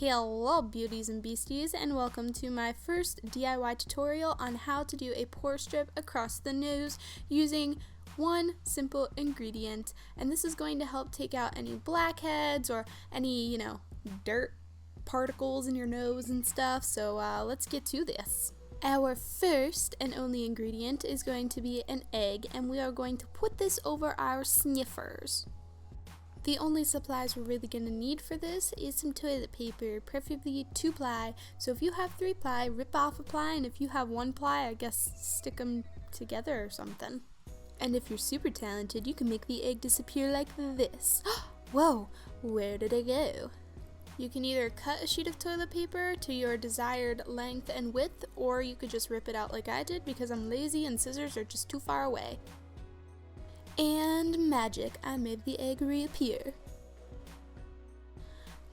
Hello beauties and beasties, and welcome to my first DIY tutorial on how to do a pore strip across the nose using one simple ingredient. And this is going to help take out any blackheads or any, dirt particles in your nose and stuff. So let's get to this. Our first and only ingredient is going to be an egg, and we are going to put this over our sniffers. The only supplies we're really going to need for this is some toilet paper, preferably 2-ply. So if you have 3-ply, rip off a ply, and if you have 1-ply, I guess stick them together or something. And if you're super talented, you can make the egg disappear like this. Whoa, where did it go? You can either cut a sheet of toilet paper to your desired length and width, or you could just rip it out like I did because I'm lazy and scissors are just too far away. And magic, I made the egg reappear.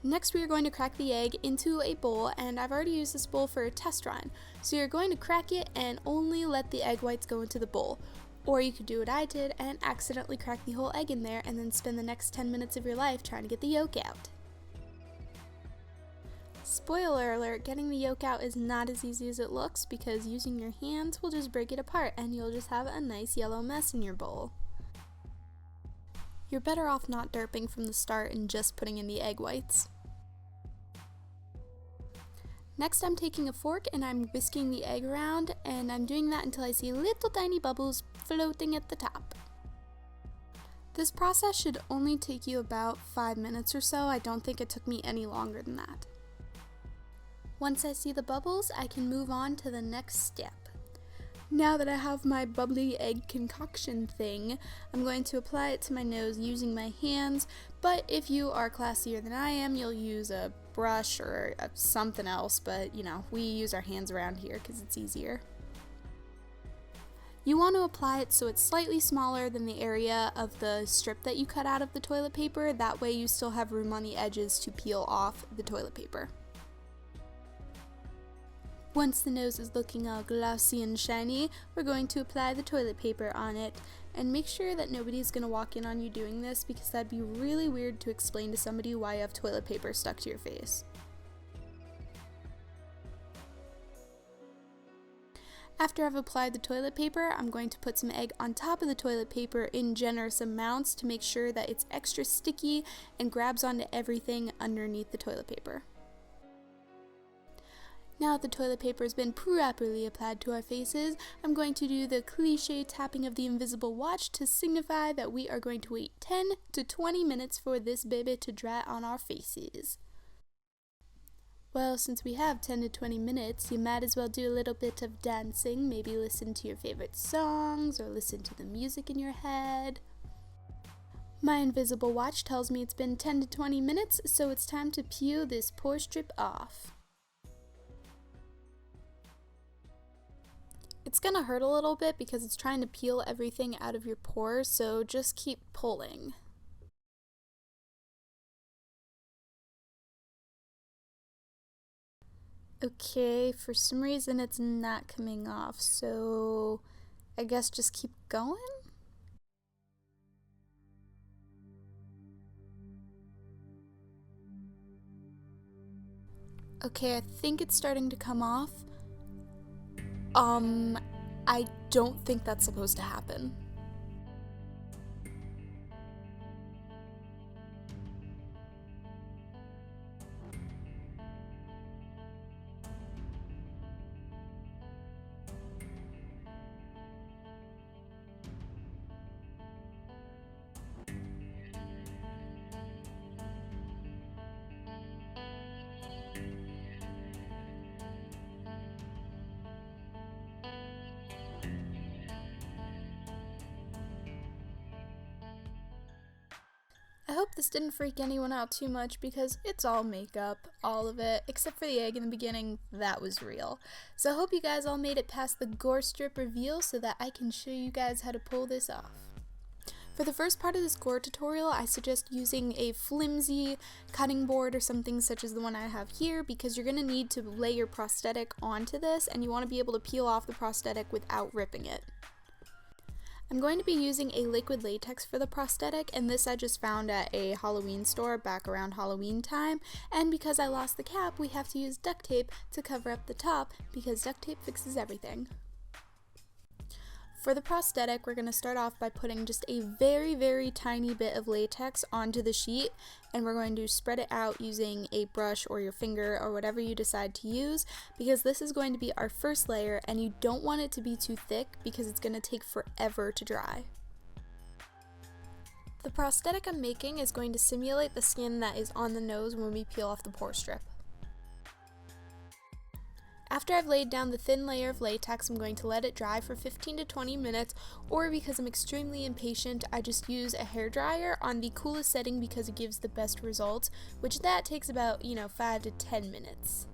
Next we are going to crack the egg into a bowl, and I've already used this bowl for a test run. So you're going to crack it and only let the egg whites go into the bowl. Or you could do what I did and accidentally crack the whole egg in there and then spend the next 10 minutes of your life trying to get the yolk out. Spoiler alert, getting the yolk out is not as easy as it looks because using your hands will just break it apart and you'll just have a nice yellow mess in your bowl. You're better off not derping from the start and just putting in the egg whites. Next I'm taking a fork and I'm whisking the egg around, and I'm doing that until I see little tiny bubbles floating at the top. This process should only take you about 5 minutes or so. I don't think it took me any longer than that. Once I see the bubbles, I can move on to the next step. Now that I have my bubbly egg concoction thing, I'm going to apply it to my nose using my hands, but if you are classier than I am, you'll use a brush or something else, but we use our hands around here because it's easier. You want to apply it so it's slightly smaller than the area of the strip that you cut out of the toilet paper, that way you still have room on the edges to peel off the toilet paper. Once the nose is looking all glossy and shiny, we're going to apply the toilet paper on it, and make sure that nobody's going to walk in on you doing this because that'd be really weird to explain to somebody why you have toilet paper stuck to your face. After I've applied the toilet paper, I'm going to put some egg on top of the toilet paper in generous amounts to make sure that it's extra sticky and grabs onto everything underneath the toilet paper. Now that the toilet paper has been properly applied to our faces, I'm going to do the cliche tapping of the invisible watch to signify that we are going to wait 10 to 20 minutes for this baby to dry on our faces. Well, since we have 10 to 20 minutes, you might as well do a little bit of dancing, maybe listen to your favorite songs or listen to the music in your head. My invisible watch tells me it's been 10 to 20 minutes, so it's time to peel this pore strip off. It's gonna hurt a little bit because it's trying to peel everything out of your pores, so just keep pulling. Okay, for some reason it's not coming off, so I guess just keep going? Okay, I think it's starting to come off. I don't think that's supposed to happen. I hope this didn't freak anyone out too much because it's all makeup, all of it, except for the egg in the beginning, that was real. So I hope you guys all made it past the Gore Strip reveal so that I can show you guys how to pull this off. For the first part of this Gore tutorial, I suggest using a flimsy cutting board or something such as the one I have here because you're going to need to lay your prosthetic onto this and you want to be able to peel off the prosthetic without ripping it. I'm going to be using a liquid latex for the prosthetic, and this I just found at a Halloween store back around Halloween time, and because I lost the cap, we have to use duct tape to cover up the top because duct tape fixes everything. For the prosthetic, we're going to start off by putting just a very tiny bit of latex onto the sheet, and we're going to spread it out using a brush or your finger or whatever you decide to use, because this is going to be our first layer and you don't want it to be too thick because it's going to take forever to dry. The prosthetic I'm making is going to simulate the skin that is on the nose when we peel off the pore strip. After I've laid down the thin layer of latex, I'm going to let it dry for 15 to 20 minutes, or because I'm extremely impatient, I just use a hairdryer on the coolest setting because it gives the best results, which that takes about, 5 to 10 minutes.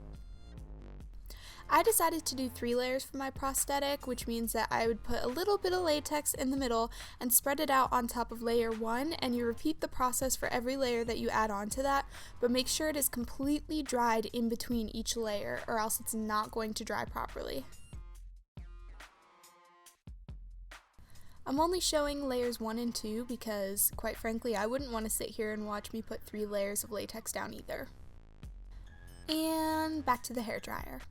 I decided to do 3 layers for my prosthetic, which means that I would put a little bit of latex in the middle and spread it out on top of layer 1, and you repeat the process for every layer that you add on to that, but make sure it is completely dried in between each layer or else it's not going to dry properly. I'm only showing layers 1 and 2 because, quite frankly, I wouldn't want to sit here and watch me put 3 layers of latex down either. And back to the hairdryer.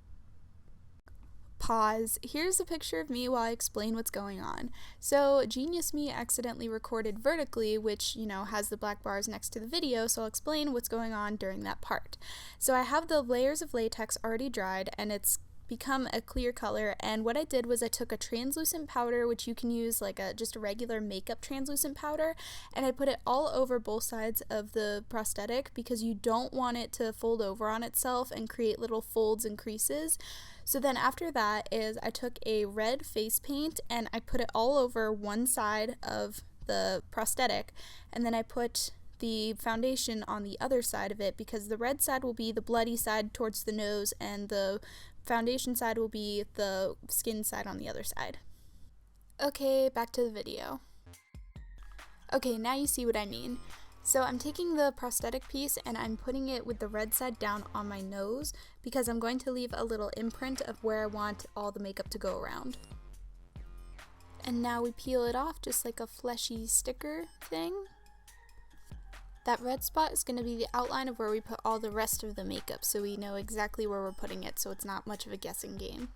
Pause. Here's a picture of me while I explain what's going on. So Genius Me accidentally recorded vertically, which, has the black bars next to the video, so I'll explain what's going on during that part. So I have the layers of latex already dried, and it's become a clear color, and what I did was I took a translucent powder, which you can use like just a regular makeup translucent powder, and I put it all over both sides of the prosthetic because you don't want it to fold over on itself and create little folds and creases. So then after that is I took a red face paint and I put it all over one side of the prosthetic, and then I put the foundation on the other side of it because the red side will be the bloody side towards the nose and the foundation side will be the skin side on the other side. Okay, back to the video. Okay, now you see what I mean. So I'm taking the prosthetic piece and I'm putting it with the red side down on my nose because I'm going to leave a little imprint of where I want all the makeup to go around. And now we peel it off just like a fleshy sticker thing. That red spot is going to be the outline of where we put all the rest of the makeup, so we know exactly where we're putting it, so it's not much of a guessing game.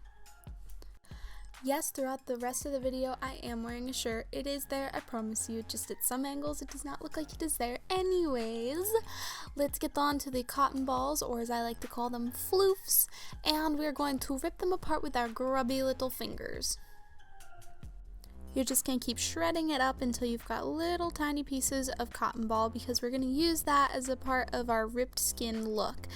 Yes, throughout the rest of the video, I am wearing a shirt. It is there, I promise you, just at some angles it does not look like it is there. Anyways, let's get on to the cotton balls, or as I like to call them, floofs, and we're going to rip them apart with our grubby little fingers. You're just going to keep shredding it up until you've got little tiny pieces of cotton ball because we're going to use that as a part of our ripped skin look.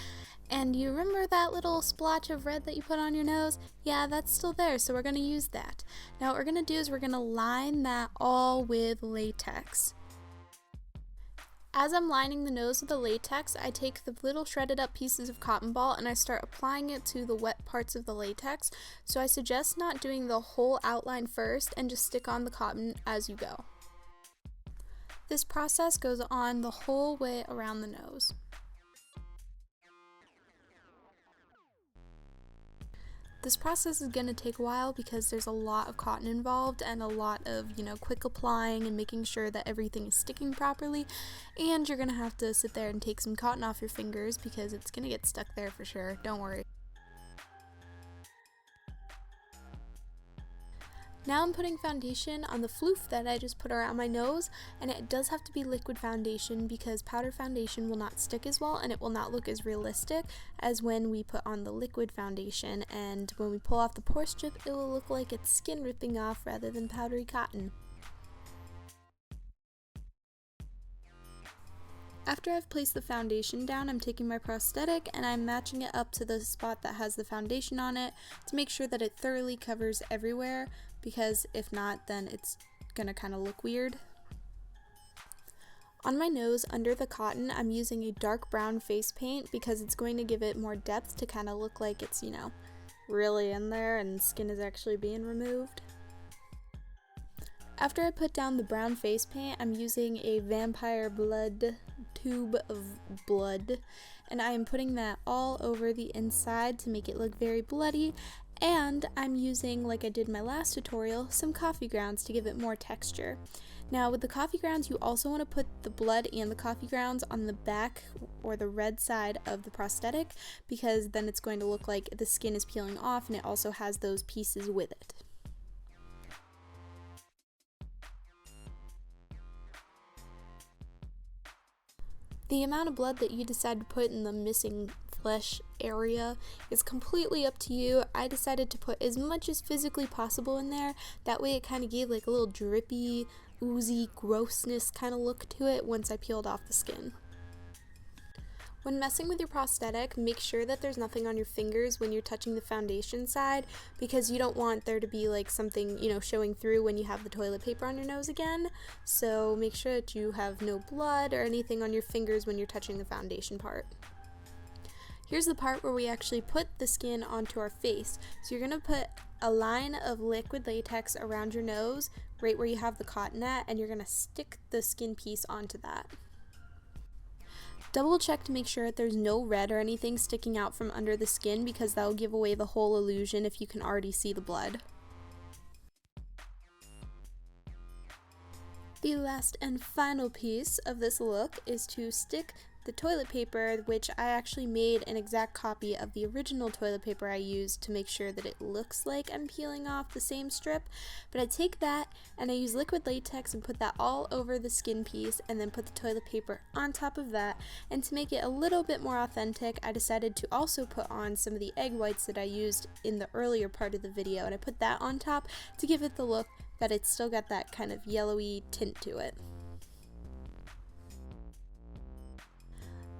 And you remember that little splotch of red that you put on your nose? Yeah, that's still there, so we're going to use that. Now what we're going to do is we're going to line that all with latex. As I'm lining the nose with the latex, I take the little shredded up pieces of cotton ball and I start applying it to the wet parts of the latex. So I suggest not doing the whole outline first and just stick on the cotton as you go. This process goes on the whole way around the nose. This process is going to take a while because there's a lot of cotton involved and a lot of, quick applying and making sure that everything is sticking properly, and you're going to have to sit there and take some cotton off your fingers because it's going to get stuck there for sure, don't worry. Now I'm putting foundation on the floof that I just put around my nose, and it does have to be liquid foundation because powder foundation will not stick as well and it will not look as realistic as when we put on the liquid foundation, and when we pull off the pore strip it will look like it's skin ripping off rather than powdery cotton. After I've placed the foundation down, I'm taking my prosthetic and I'm matching it up to the spot that has the foundation on it to make sure that it thoroughly covers everywhere, because if not, then it's gonna kind of look weird. On my nose, under the cotton, I'm using a dark brown face paint because it's going to give it more depth to kind of look like it's, really in there and skin is actually being removed. After I put down the brown face paint, I'm using a vampire blood tube of blood, and I am putting that all over the inside to make it look very bloody. And I'm using, like I did in my last tutorial, some coffee grounds to give it more texture. Now with the coffee grounds, you also want to put the blood and the coffee grounds on the back or the red side of the prosthetic, because then it's going to look like the skin is peeling off and it also has those pieces with it. The amount of blood that you decide to put in the missing flesh area is completely up to you. I decided to put as much as physically possible in there. That way it kind of gave like a little drippy, oozy grossness kind of look to it once I peeled off the skin. When messing with your prosthetic, make sure that there's nothing on your fingers when you're touching the foundation side, because you don't want there to be like something, showing through when you have the toilet paper on your nose again. So make sure that you have no blood or anything on your fingers when you're touching the foundation part. Here's the part where we actually put the skin onto our face. So you're going to put a line of liquid latex around your nose, right where you have the cotton at, and you're going to stick the skin piece onto that. Double check to make sure that there's no red or anything sticking out from under the skin, because that will give away the whole illusion if you can already see the blood. The last and final piece of this look is to stick the toilet paper, which I actually made an exact copy of the original toilet paper I used to make sure that it looks like I'm peeling off the same strip. But I take that and I use liquid latex and put that all over the skin piece, and then put the toilet paper on top of that. And to make it a little bit more authentic, I decided to also put on some of the egg whites that I used in the earlier part of the video, and I put that on top to give it the look that it's still got that kind of yellowy tint to it.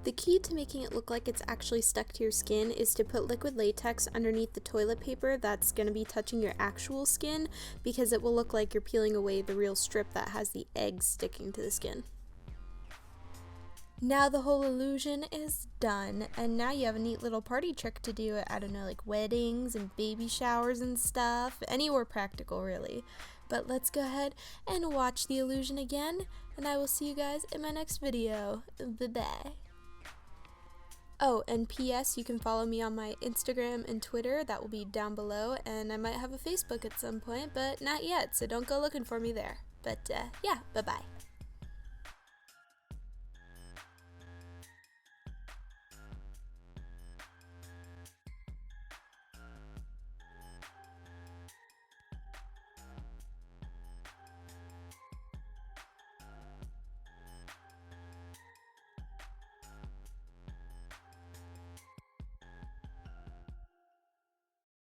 The key to making it look like it's actually stuck to your skin is to put liquid latex underneath the toilet paper that's going to be touching your actual skin, because it will look like you're peeling away the real strip that has the eggs sticking to the skin. Now the whole illusion is done, and now you have a neat little party trick to do at, I don't know, like weddings and baby showers and stuff, anywhere practical really. But let's go ahead and watch the illusion again, and I will see you guys in my next video. Bye-bye. Oh, and P.S. you can follow me on my Instagram and Twitter, that will be down below, and I might have a Facebook at some point, but not yet, so don't go looking for me there. But yeah, bye-bye.